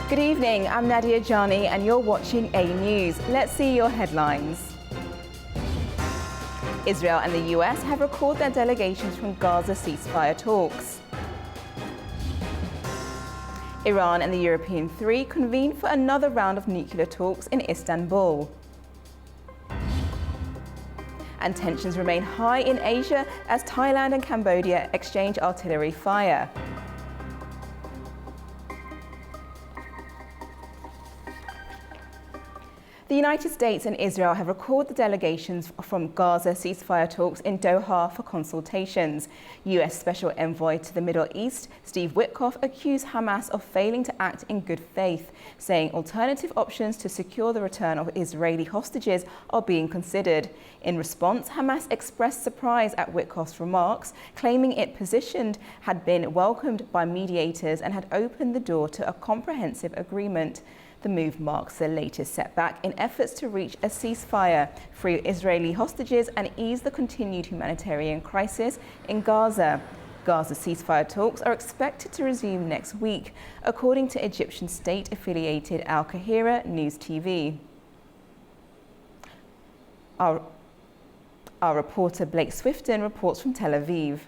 Good evening, I'm Nadia Jani and you're watching A News. Let's see your headlines. Israel and the US have recalled their delegations from Gaza ceasefire talks. Iran and the European Three convene for another round of nuclear talks in Istanbul. And tensions remain high in Asia as Thailand and Cambodia exchange artillery fire. The United States and Israel have recalled the delegations from Gaza ceasefire talks in Doha for consultations. US Special Envoy to the Middle East, Steve Witkoff, accused Hamas of failing to act in good faith, saying alternative options to secure the return of Israeli hostages are being considered. In response, Hamas expressed surprise at Witkoff's remarks, claiming its position had been welcomed by mediators and had opened the door to a comprehensive agreement. The move marks the latest setback in efforts to reach a ceasefire, free Israeli hostages and ease the continued humanitarian crisis in Gaza. Gaza ceasefire talks are expected to resume next week, according to Egyptian state-affiliated Al Qahira News TV. Our reporter Blake Swifton reports from Tel Aviv.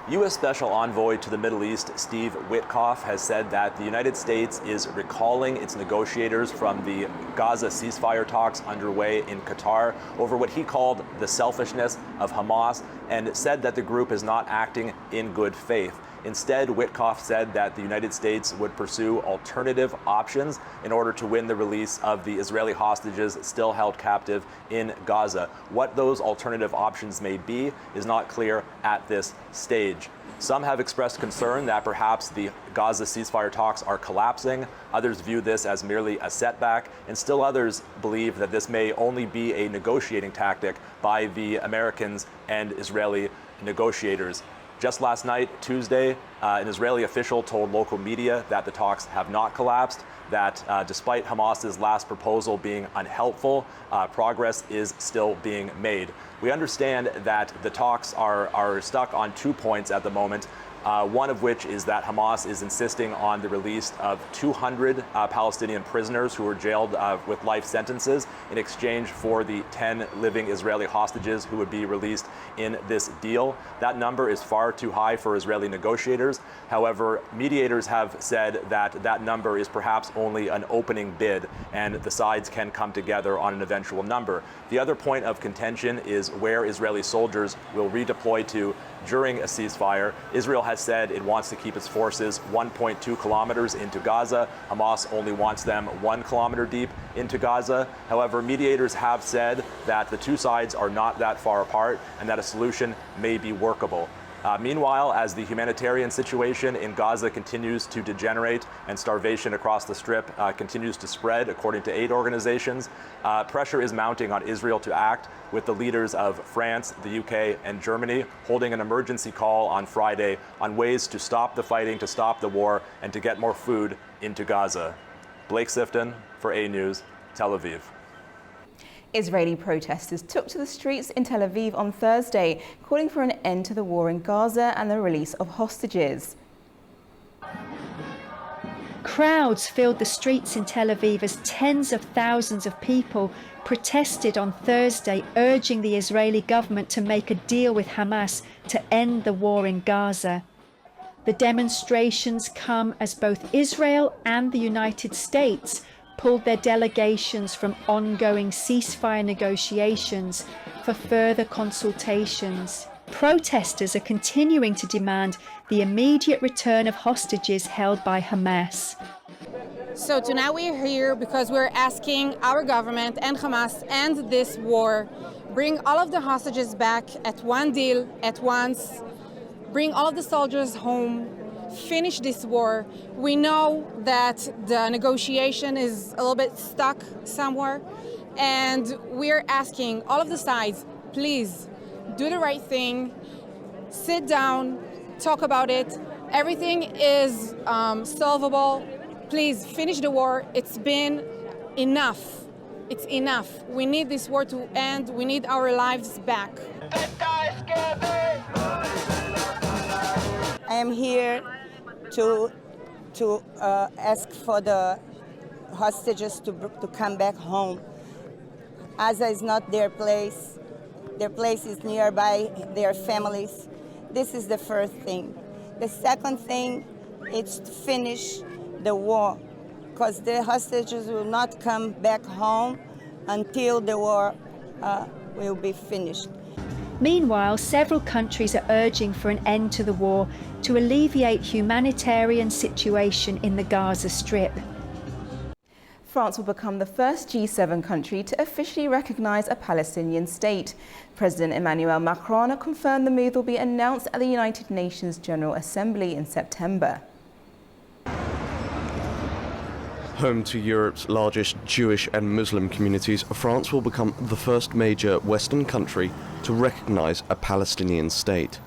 U.S. Special Envoy to the Middle East, Steve Witkoff, has said that the United States is recalling its negotiators from the Gaza ceasefire talks underway in Qatar over what he called the selfishness of Hamas, and said that the group is not acting in good faith. Instead, Witkoff said that the United States would pursue alternative options in order to win the release of the Israeli hostages still held captive in Gaza. What those alternative options may be is not clear at this stage. Some have expressed concern that perhaps the Gaza ceasefire talks are collapsing. Others view this as merely a setback, and still others believe that this may only be a negotiating tactic by the Americans and Israeli negotiators. Just last night, Tuesday, an Israeli official told local media that the talks have not collapsed, that despite Hamas's last proposal being unhelpful, progress is still being made. We understand that the talks are stuck on 2 points at the moment. One of which is that Hamas is insisting on the release of 200 Palestinian prisoners who were jailed with life sentences in exchange for the 10 living Israeli hostages who would be released in this deal. That number is far too high for Israeli negotiators. However, mediators have said that that number is perhaps only an opening bid and the sides can come together on an eventual number. The other point of contention is where Israeli soldiers will redeploy to during a ceasefire. Israel has said it wants to keep its forces 1.2 kilometers into Gaza. Hamas only wants them 1 kilometer deep into Gaza. However, mediators have said that the two sides are not that far apart and that a solution may be workable. Meanwhile, as the humanitarian situation in Gaza continues to degenerate and starvation across the Strip continues to spread, according to aid organizations, pressure is mounting on Israel to act, with the leaders of France, the UK, and Germany holding an emergency call on Friday on ways to stop the fighting, to stop the war, and to get more food into Gaza. Blake Sifton for A News, Tel Aviv. Israeli protesters took to the streets in Tel Aviv on Thursday, calling for an end to the war in Gaza and the release of hostages. Crowds filled the streets in Tel Aviv as tens of thousands of people protested on Thursday, urging the Israeli government to make a deal with Hamas to end the war in Gaza. The demonstrations come as both Israel and the United States pulled their delegations from ongoing ceasefire negotiations for further consultations. Protesters are continuing to demand the immediate return of hostages held by Hamas. So tonight we are here because we're asking our government and Hamas end this war, bring all of the hostages back at one deal at once, bring all of the soldiers home, finish this war. We know that the negotiation is a little bit stuck somewhere, and we're asking all of the sides, please do the right thing, sit down, talk about it. Everything is solvable. Please finish the war. It's been enough. It's enough. We need this war to end. We need our lives back. I am here to to ask for the hostages to come back home. Gaza is not their place. Their place is nearby their families. This is the first thing. The second thing is to finish the war, because the hostages will not come back home until the war will be finished. Meanwhile, several countries are urging for an end to the war to alleviate humanitarian situation in the Gaza Strip. France will become the first G7 country to officially recognise a Palestinian state. President Emmanuel Macron confirmed the move will be announced at the United Nations General Assembly in September. Home to Europe's largest Jewish and Muslim communities, France will become the first major Western country to recognise a Palestinian state.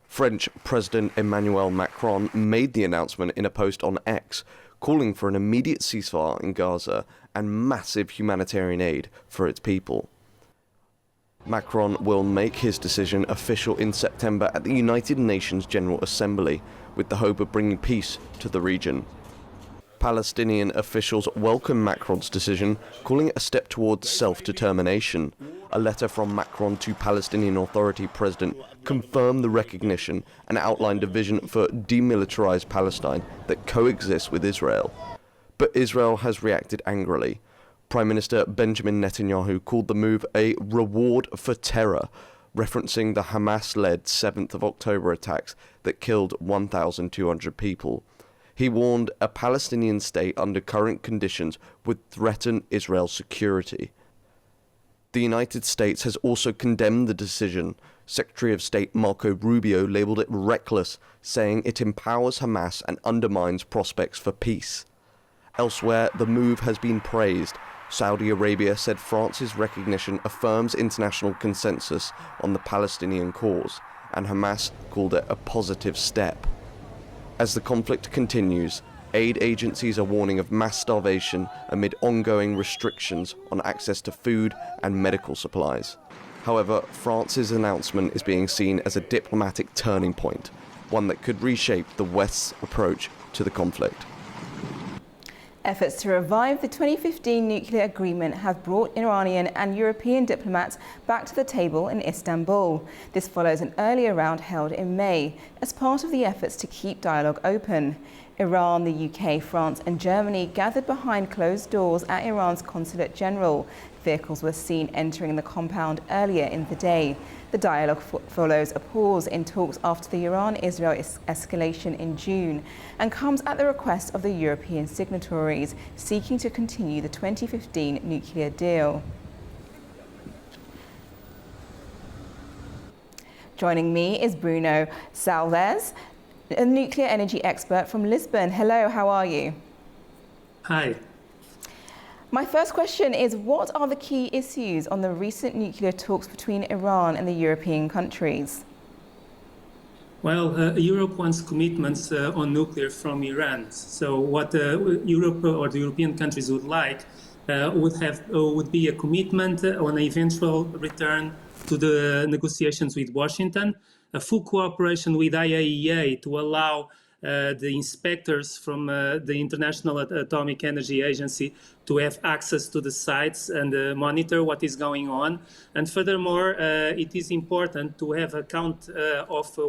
French President Emmanuel Macron made the announcement in a post on X, calling for an immediate ceasefire in Gaza and massive humanitarian aid for its people. Macron will make his decision official in September at the United Nations General Assembly, with the hope of bringing peace to the region. Palestinian officials welcome Macron's decision, calling it a step towards self-determination. A letter from Macron to Palestinian Authority President confirmed the recognition and outlined a vision for demilitarized Palestine that coexists with Israel. But Israel has reacted angrily. Prime Minister Benjamin Netanyahu called the move a reward for terror, referencing the Hamas-led 7th of October attacks that killed 1,200 people. He warned a Palestinian state under current conditions would threaten Israel's security. The United States has also condemned the decision. Secretary of State Marco Rubio labeled it reckless, saying it empowers Hamas and undermines prospects for peace. Elsewhere, the move has been praised. Saudi Arabia said France's recognition affirms international consensus on the Palestinian cause, and Hamas called it a positive step. As the conflict continues, aid agencies are warning of mass starvation amid ongoing restrictions on access to food and medical supplies. However, France's announcement is being seen as a diplomatic turning point, one that could reshape the West's approach to the conflict. Efforts to revive the 2015 nuclear agreement have brought Iranian and European diplomats back to the table in Istanbul. This follows an earlier round held in May as part of the efforts to keep dialogue open. Iran, the UK, France and Germany gathered behind closed doors at Iran's Consulate General. Vehicles were seen entering the compound earlier in the day. The dialogue follows a pause in talks after the Iran-Israel escalation in June and comes at the request of the European signatories seeking to continue the 2015 nuclear deal. Joining me is Bruno Salves, a nuclear energy expert from Lisbon. Hello, how are you? Hi. My first question is, what are the key issues on the recent nuclear talks between Iran and the European countries? Well, Europe wants commitments on nuclear from Iran. So what Europe or the European countries would like would be a commitment on an eventual return to the negotiations with Washington, a full cooperation with IAEA to allow the inspectors from the International Atomic Energy Agency to have access to the sites and monitor what is going on. And furthermore, it is important to have a count of the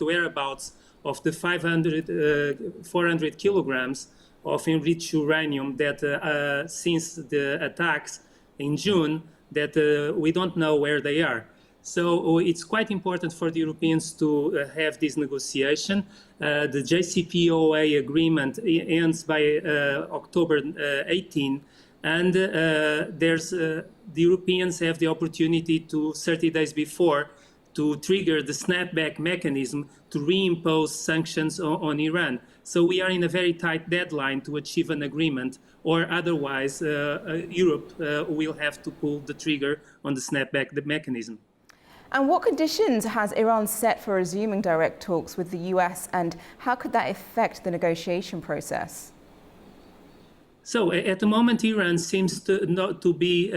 whereabouts of the 400 kilograms of enriched uranium that since the attacks in June, that we don't know where they are. So it's quite important for the Europeans to have this negotiation. The JCPOA agreement ends by October 18, and the Europeans have the opportunity to 30 days before to trigger the snapback mechanism to reimpose sanctions on Iran. So we are in a very tight deadline to achieve an agreement, or otherwise Europe will have to pull the trigger on the snapback mechanism. And what conditions has Iran set for resuming direct talks with the US, and how could that affect the negotiation process? So at the moment, Iran seems to be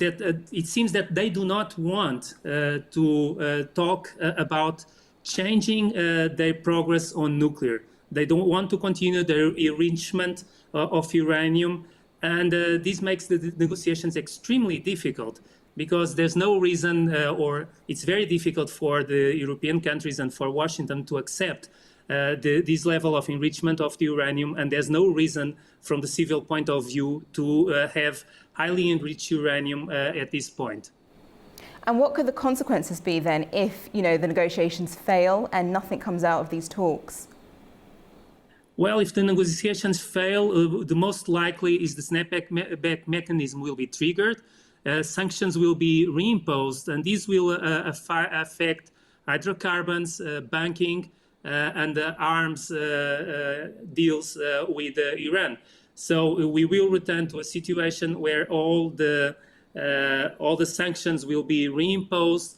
it seems that they do not want to talk about changing their progress on nuclear. They don't want to continue their enrichment of uranium. And this makes the negotiations extremely difficult because there's no reason, or it's very difficult for the European countries and for Washington to accept this level of enrichment of the uranium. And there's no reason from the civil point of view to have highly enriched uranium at this point. And what could the consequences be then if, the negotiations fail and nothing comes out of these talks? Well, if the negotiations fail, the most likely is the snapback mechanism will be triggered. Sanctions will be reimposed, and this will affect hydrocarbons, banking, and arms deals with Iran. So we will return to a situation where all the sanctions will be reimposed.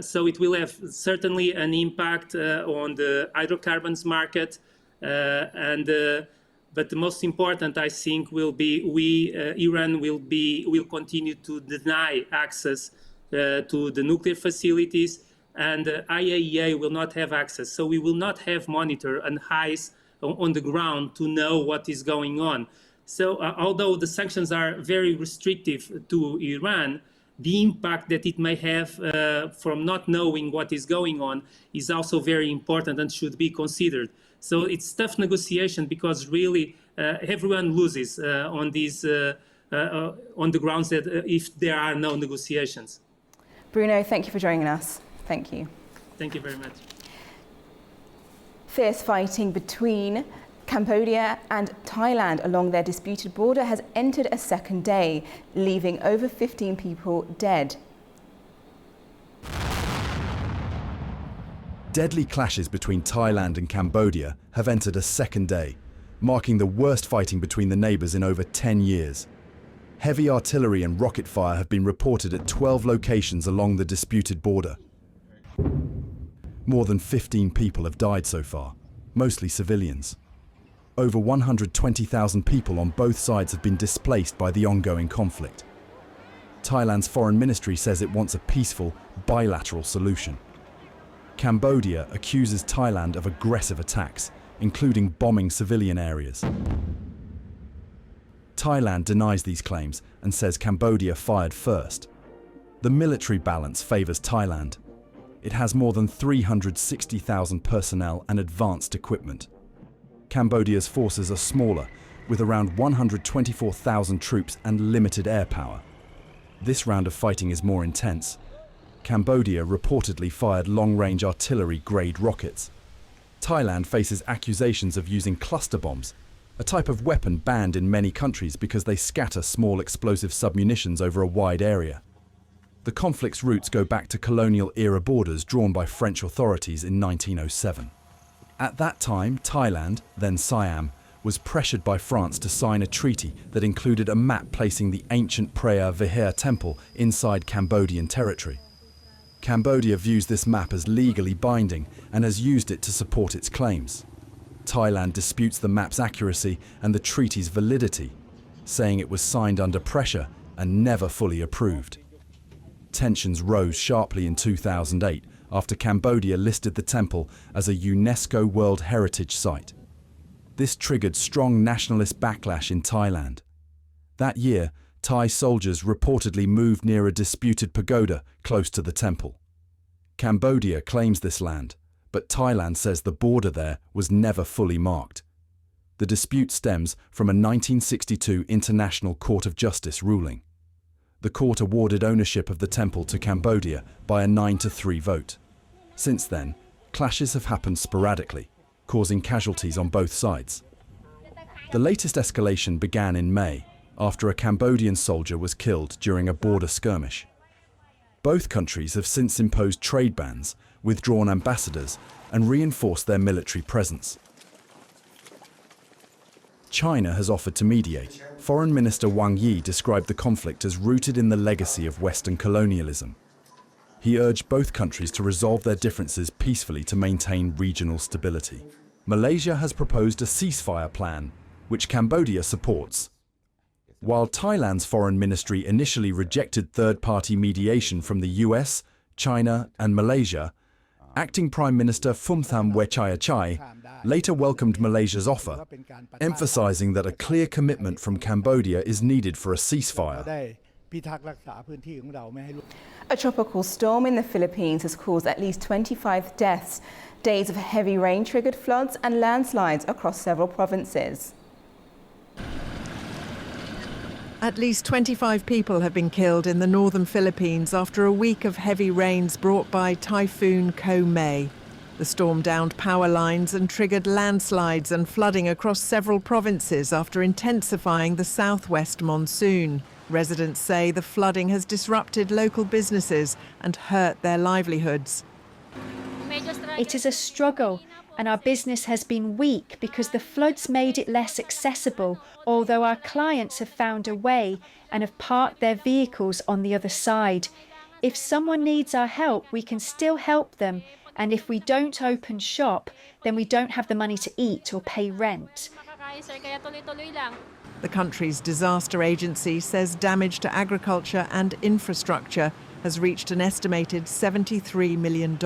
So it will have certainly an impact on the hydrocarbons market. But the most important, I think, will be Iran will continue to deny access to the nuclear facilities, and IAEA will not have access. So we will not have monitor and eyes on the ground to know what is going on. So although the sanctions are very restrictive to Iran, the impact that it may have from not knowing what is going on is also very important and should be considered. So it's tough negotiation because really everyone loses on these on the grounds that if there are no negotiations. Bruno, thank you for joining us. Thank you. Thank you very much. Fierce fighting between Cambodia and Thailand along their disputed border has entered a second day, leaving over 15 people dead. Deadly clashes between Thailand and Cambodia have entered a second day, marking the worst fighting between the neighbours in over 10 years. Heavy artillery and rocket fire have been reported at 12 locations along the disputed border. More than 15 people have died so far, mostly civilians. Over 120,000 people on both sides have been displaced by the ongoing conflict. Thailand's foreign ministry says it wants a peaceful, bilateral solution. Cambodia accuses Thailand of aggressive attacks, including bombing civilian areas. Thailand denies these claims and says Cambodia fired first. The military balance favours Thailand. It has more than 360,000 personnel and advanced equipment. Cambodia's forces are smaller, with around 124,000 troops and limited air power. This round of fighting is more intense. Cambodia reportedly fired long-range artillery-grade rockets. Thailand faces accusations of using cluster bombs, a type of weapon banned in many countries because they scatter small explosive submunitions over a wide area. The conflict's roots go back to colonial-era borders drawn by French authorities in 1907. At that time, Thailand, then Siam, was pressured by France to sign a treaty that included a map placing the ancient Preah Vihear temple inside Cambodian territory. Cambodia views this map as legally binding and has used it to support its claims. Thailand disputes the map's accuracy and the treaty's validity, saying it was signed under pressure and never fully approved. Tensions rose sharply in 2008 after Cambodia listed the temple as a UNESCO World Heritage Site. This triggered strong nationalist backlash in Thailand. That year, Thai soldiers reportedly moved near a disputed pagoda close to the temple. Cambodia claims this land, but Thailand says the border there was never fully marked. The dispute stems from a 1962 International Court of Justice ruling. The court awarded ownership of the temple to Cambodia by a 9-3 vote. Since then, clashes have happened sporadically, causing casualties on both sides. The latest escalation began in May, after a Cambodian soldier was killed during a border skirmish. Both countries have since imposed trade bans, withdrawn ambassadors, and reinforced their military presence. China has offered to mediate. Foreign Minister Wang Yi described the conflict as rooted in the legacy of Western colonialism. He urged both countries to resolve their differences peacefully to maintain regional stability. Malaysia has proposed a ceasefire plan, which Cambodia supports. While Thailand's foreign ministry initially rejected third-party mediation from the US, China, and Malaysia, Acting Prime Minister Phumtham Wechayachai later welcomed Malaysia's offer, emphasizing that a clear commitment from Cambodia is needed for a ceasefire. A tropical storm in the Philippines has caused at least 25 deaths. Days of heavy rain triggered floods and landslides across several provinces. At least 25 people have been killed in the northern Philippines after a week of heavy rains brought by Typhoon Komay. The storm downed power lines and triggered landslides and flooding across several provinces after intensifying the southwest monsoon. Residents say the flooding has disrupted local businesses and hurt their livelihoods. It is a struggle, and our business has been weak because the floods made it less accessible, although our clients have found a way and have parked their vehicles on the other side. If someone needs our help, we can still help them, and if we don't open shop, then we don't have the money to eat or pay rent. The country's disaster agency says damage to agriculture and infrastructure has reached an estimated $73 million.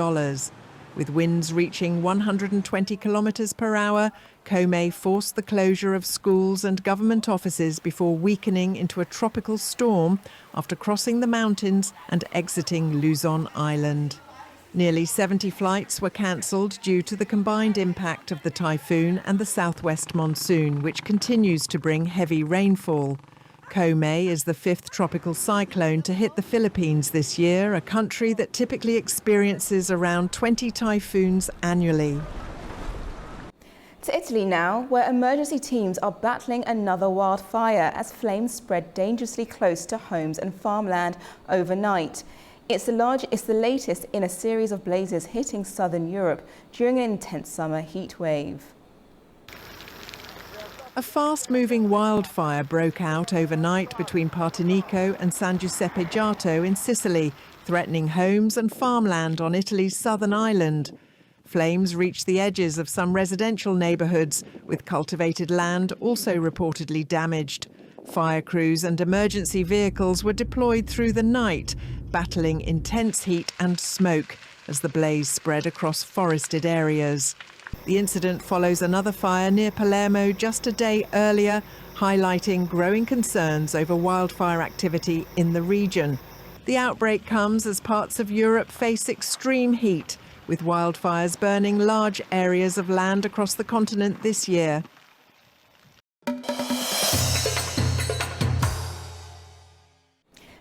With winds reaching 120 kilometres per hour, Komay forced the closure of schools and government offices before weakening into a tropical storm after crossing the mountains and exiting Luzon Island. Nearly 70 flights were cancelled due to the combined impact of the typhoon and the southwest monsoon, which continues to bring heavy rainfall. Komay is the fifth tropical cyclone to hit the Philippines this year, a country that typically experiences around 20 typhoons annually. To Italy now, where emergency teams are battling another wildfire as flames spread dangerously close to homes and farmland overnight. It's the latest in a series of blazes hitting southern Europe during an intense summer heat wave. A fast-moving wildfire broke out overnight between Partinico and San Giuseppe Giato in Sicily, threatening homes and farmland on Italy's southern island. Flames reached the edges of some residential neighbourhoods, with cultivated land also reportedly damaged. Fire crews and emergency vehicles were deployed through the night, battling intense heat and smoke as the blaze spread across forested areas. The incident follows another fire near Palermo just a day earlier, highlighting growing concerns over wildfire activity in the region. The outbreak comes as parts of Europe face extreme heat, with wildfires burning large areas of land across the continent this year.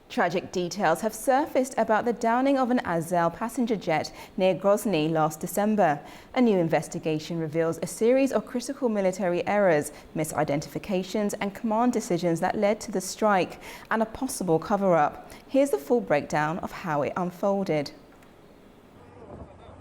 Tragic details have surfaced about the downing of an Azal passenger jet near Grozny last December. A new investigation reveals a series of critical military errors, misidentifications and command decisions that led to the strike and a possible cover-up. Here's the full breakdown of how it unfolded.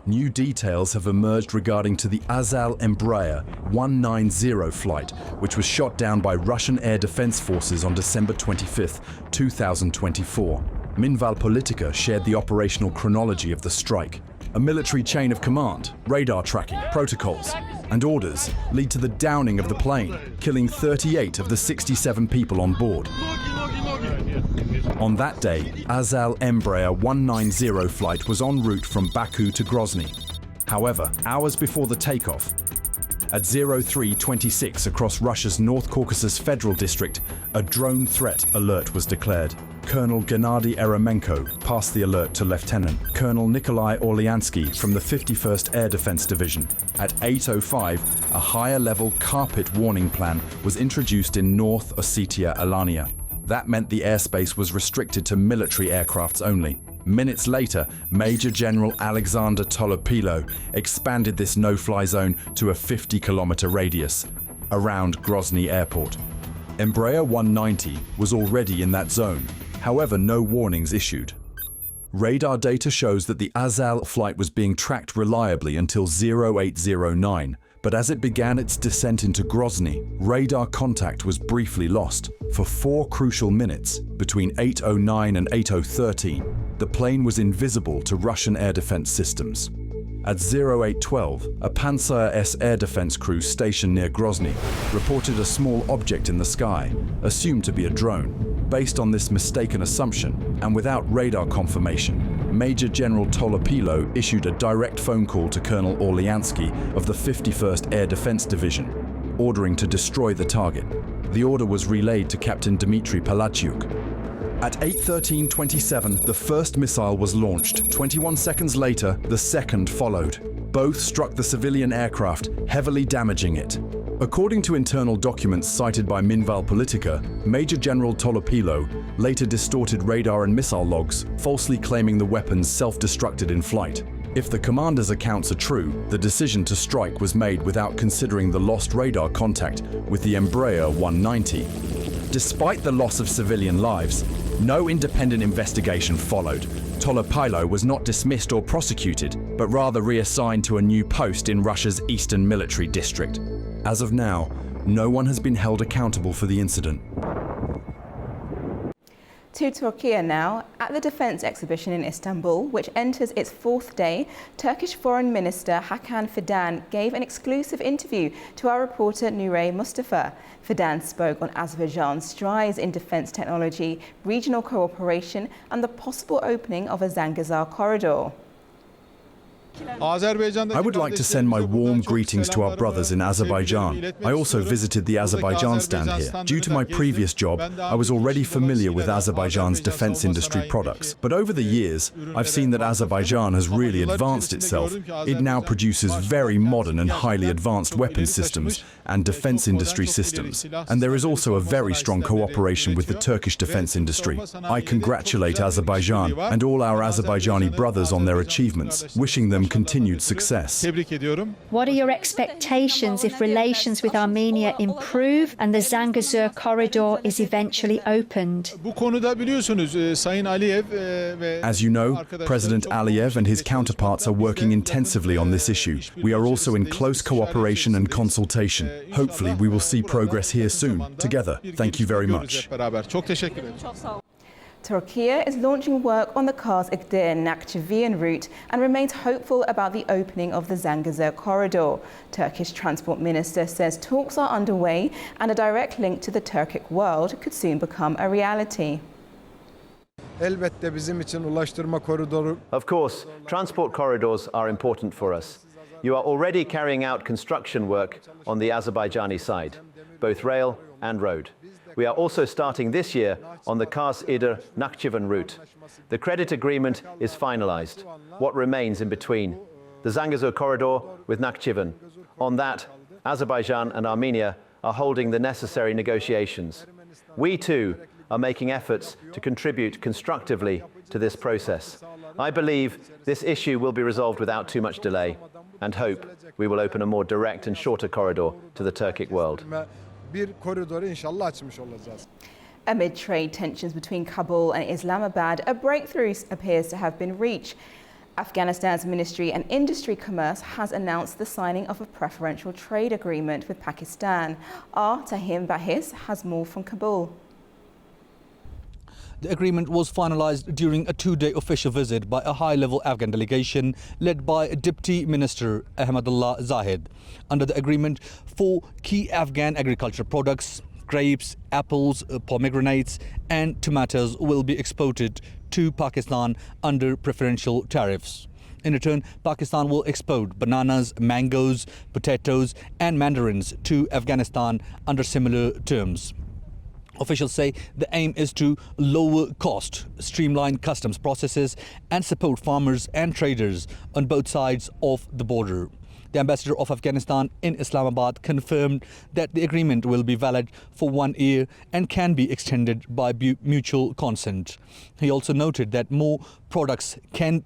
New details have emerged regarding to the Azal Embraer 190 flight, which was shot down by Russian air defense forces on December 25, 2024. Minval Politica shared the operational chronology of the strike. A military chain of command, radar tracking, protocols, and orders lead to the downing of the plane, killing 38 of the 67 people on board. On that day, Azal Embraer 190 flight was en route from Baku to Grozny. However, hours before the takeoff, at 03:26 across Russia's North Caucasus Federal District, a drone threat alert was declared. Colonel Gennady Eremenko passed the alert to Lieutenant Colonel Nikolai Orliansky from the 51st Air Defense Division. At 8:05, a higher-level carpet warning plan was introduced in North Ossetia Alania. That meant the airspace was restricted to military aircrafts only. Minutes later, Major General Alexander Tolopilo expanded this no-fly zone to a 50-kilometer radius around Grozny Airport. Embraer 190 was already in that zone, however no warnings issued. Radar data shows that the Azal flight was being tracked reliably until 0809, but as it began its descent into Grozny, radar contact was briefly lost. For 4 crucial minutes, between 8:09 and 8:13, the plane was invisible to Russian air defense systems. At 0812, a Pantsir S air defense crew stationed near Grozny reported a small object in the sky, assumed to be a drone. Based on this mistaken assumption, and without radar confirmation, Major General Tolopilo issued a direct phone call to Colonel Orliansky of the 51st Air Defense Division, ordering to destroy the target. The order was relayed to Captain Dmitry Palaciuk. At 8:13:27, the first missile was launched. 21 seconds later, the second followed. Both struck the civilian aircraft, heavily damaging it. According to internal documents cited by Minval Politica, Major General Tolopilo later distorted radar and missile logs, falsely claiming the weapons self-destructed in flight. If the commander's accounts are true, the decision to strike was made without considering the lost radar contact with the Embraer 190. Despite the loss of civilian lives, no independent investigation followed. Tolopilo was not dismissed or prosecuted, but rather reassigned to a new post in Russia's Eastern Military District. As of now, no one has been held accountable for the incident. To Turkey now. At the defence exhibition in Istanbul, which enters its fourth day, Turkish Foreign Minister Hakan Fidan gave an exclusive interview to our reporter Nure Mustafa. Fidan spoke on Azerbaijan's strides in defence technology, regional cooperation and the possible opening of a Zangezur corridor. I would like to send my warm greetings to our brothers in Azerbaijan. I also visited the Azerbaijan stand here. Due to my previous job, I was already familiar with Azerbaijan's defense industry products. But over the years, I've seen that Azerbaijan has really advanced itself. It now produces very modern and highly advanced weapons systems and defense industry systems. And there is also a very strong cooperation with the Turkish defense industry. I congratulate Azerbaijan and all our Azerbaijani brothers on their achievements, wishing them continued success. What are your expectations if relations with Armenia improve and the Zangezur corridor is eventually opened? As you know, President Aliyev and his counterparts are working intensively on this issue. We are also in close cooperation and consultation. Hopefully, we will see progress here soon, together. Thank you very much. Turkey is launching work on the Kazakh-Nakhchivan route and remains hopeful about the opening of the Zangezur corridor. Turkish Transport Minister says talks are underway and a direct link to the Turkic world could soon become a reality. Of course, transport corridors are important for us. You are already carrying out construction work on the Azerbaijani side, both rail and road. We are also starting this year on the Kars-Idar-Nakhchivan route. The credit agreement is finalized. What remains in between? The Zangezur corridor with Nakhchivan. On that, Azerbaijan and Armenia are holding the necessary negotiations. We too are making efforts to contribute constructively to this process. I believe this issue will be resolved without too much delay and hope we will open a more direct and shorter corridor to the Turkic world. Amid trade tensions between Kabul and Islamabad, a breakthrough appears to have been reached. Afghanistan's Ministry of Industry Commerce has announced the signing of a preferential trade agreement with Pakistan. Our Tahim Bahis has more from Kabul. The agreement was finalized during a two-day official visit by a high-level Afghan delegation led by Deputy Minister Ahmadullah Zahid. Under the agreement, 4 key Afghan agricultural products, grapes, apples, pomegranates and tomatoes will be exported to Pakistan under preferential tariffs. In return, Pakistan will export bananas, mangoes, potatoes and mandarins to Afghanistan under similar terms. Officials say the aim is to lower cost, streamline customs processes and support farmers and traders on both sides of the border. The ambassador of Afghanistan in Islamabad confirmed that the agreement will be valid for 1 year and can be extended by mutual consent. He also noted that more products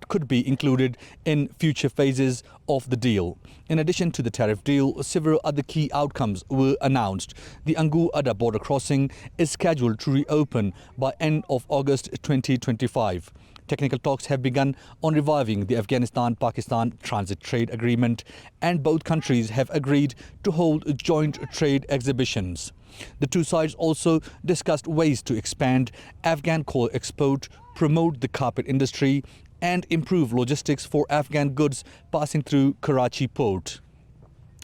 could be included in future phases of the deal. In addition to the tariff deal, several other key outcomes were announced. The Angul-Ada border crossing is scheduled to reopen by end of August 2025. Technical talks have begun on reviving the Afghanistan-Pakistan Transit Trade Agreement, and both countries have agreed to hold joint trade exhibitions. The two sides also discussed ways to expand Afghan coal export, promote the carpet industry, and improve logistics for Afghan goods passing through Karachi port.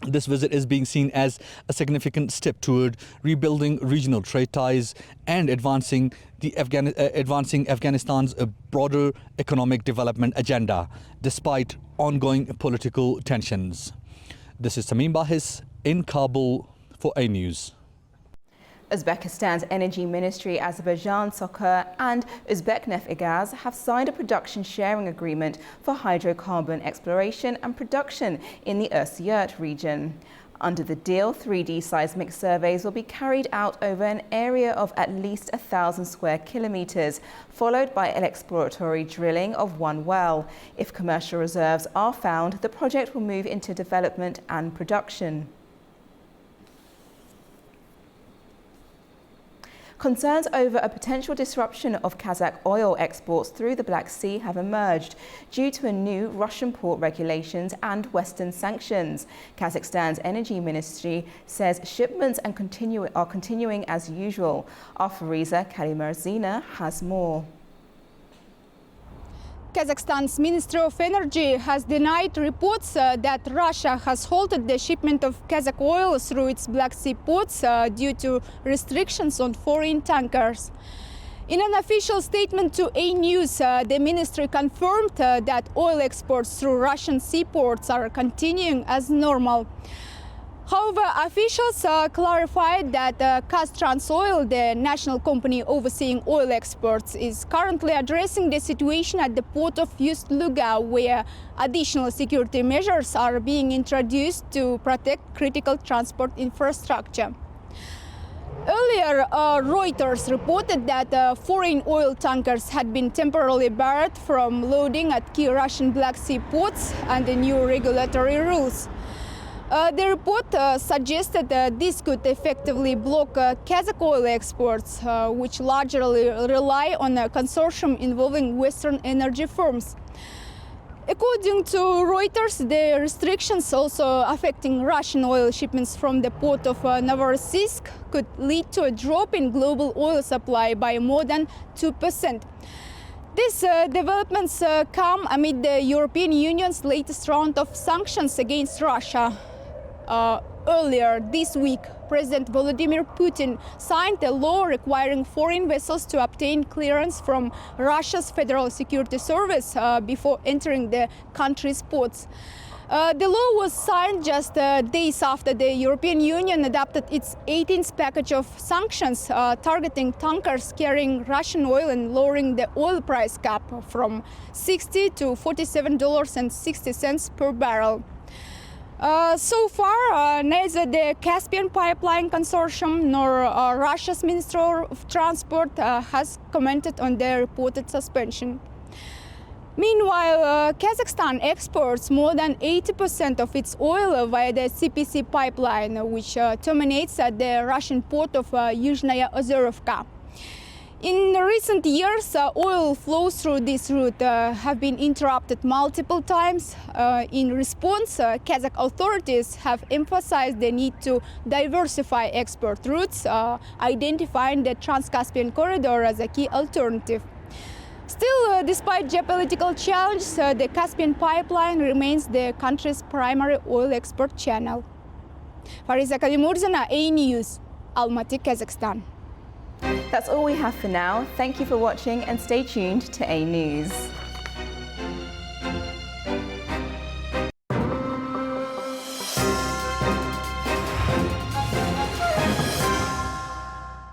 This visit is being seen as a significant step toward rebuilding regional trade ties and advancing Afghanistan's broader economic development agenda, despite ongoing political tensions. This is Tamim Bahis in Kabul for A News. Uzbekistan's Energy Ministry, Azerbaijan Soccer and Uzbekneft have signed a production sharing agreement for hydrocarbon exploration and production in the Ursirt region. Under the deal, 3D seismic surveys will be carried out over an area of at least 1,000 square kilometres, followed by exploratory drilling of one well. If commercial reserves are found, the project will move into development and production. Concerns over a potential disruption of Kazakh oil exports through the Black Sea have emerged due to a new Russian port regulations and Western sanctions. Kazakhstan's Energy Ministry says shipments are continuing as usual. Our Fariza Kalimarzina has more. Kazakhstan's Ministry of Energy has denied reports that Russia has halted the shipment of Kazakh oil through its Black Sea ports due to restrictions on foreign tankers. In an official statement to A News, the ministry confirmed that oil exports through Russian seaports are continuing as normal. However, officials clarified that Kaztrans-Oil, the national company overseeing oil exports, is currently addressing the situation at the port of Ust-Luga, where additional security measures are being introduced to protect critical transport infrastructure. Earlier, Reuters reported that foreign oil tankers had been temporarily barred from loading at key Russian Black Sea ports under new regulatory rules. The report suggested that this could effectively block Kazakh oil exports, which largely rely on a consortium involving Western energy firms. According to Reuters, the restrictions also affecting Russian oil shipments from the port of Novorossiysk could lead to a drop in global oil supply by more than 2%. These developments come amid the European Union's latest round of sanctions against Russia. Earlier this week, President Vladimir Putin signed a law requiring foreign vessels to obtain clearance from Russia's Federal Security Service before entering the country's ports. The law was signed just days after the European Union adopted its 18th package of sanctions targeting tankers carrying Russian oil and lowering the oil price cap from $60 to $47.60 per barrel. So far, neither the Caspian Pipeline Consortium nor Russia's Ministry of Transport has commented on the reported suspension. Meanwhile, Kazakhstan exports more than 80% of its oil via the CPC pipeline, which terminates at the Russian port of Yuzhnaya Ozerovka. In recent years, oil flows through this route have been interrupted multiple times. In response, Kazakh authorities have emphasized the need to diversify export routes, identifying the Trans-Caspian corridor as a key alternative. Still, despite geopolitical challenges, the Caspian pipeline remains the country's primary oil export channel. Fariza Kalimurzina, A News, Almaty, Kazakhstan. That's all we have for now. Thank you for watching and stay tuned to A News.